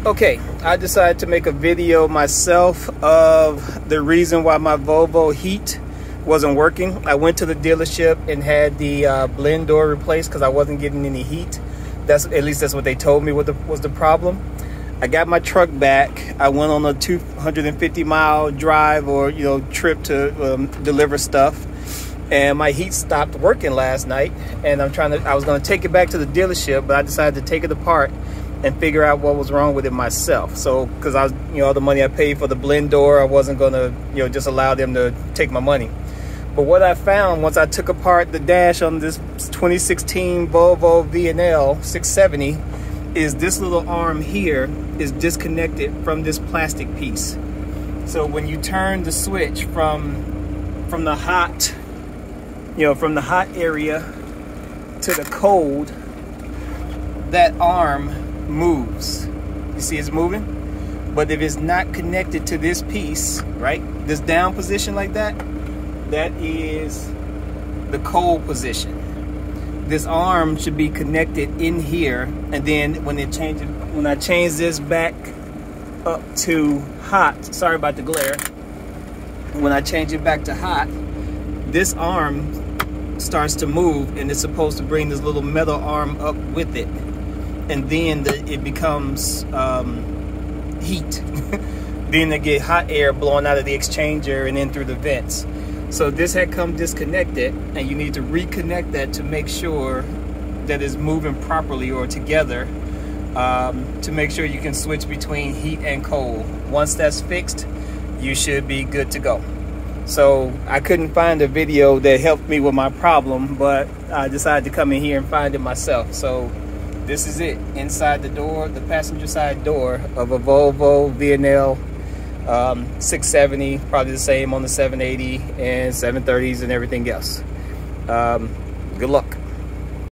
Okay, I decided to make a video myself of the reason why my Volvo heat wasn't working. I went to the dealership and had the blend door replaced because I wasn't getting any heat. At least that's what they told me was the problem. I got my truck back. I went on a 250-mile drive or trip to deliver stuff, and my heat stopped working last night. And I was going to take it back to the dealership, but I decided to take it apart and figure out what was wrong with it myself. So, because I was, all the money I paid for the blend door, I wasn't gonna, just allow them to take my money. But what I found once I took apart the dash on this 2016 Volvo VNL 670 is this little arm here is disconnected from this plastic piece. So when you turn the switch from the hot, from the hot area to the cold, that arm moves. You see it's moving? But if it's not connected to this piece, right, this down position like that, that is the cold position. This arm should be connected in here, and then when I change this back up to hot, sorry about the glare, when I change it back to hot, this arm starts to move, and it's supposed to bring this little metal arm up with it. And then it becomes heat. Then they get hot air blowing out of the exchanger and in through the vents. So this had come disconnected, and you need to reconnect that to make sure that it's moving properly or together, to make sure you can switch between heat and cold. Once that's fixed, you should be good to go. So I couldn't find a video that helped me with my problem, but I decided to come in here and find it myself. So this is it, inside the door, the passenger side door of a Volvo VNL 670, probably the same on the 780 and 730s and everything else. Good luck.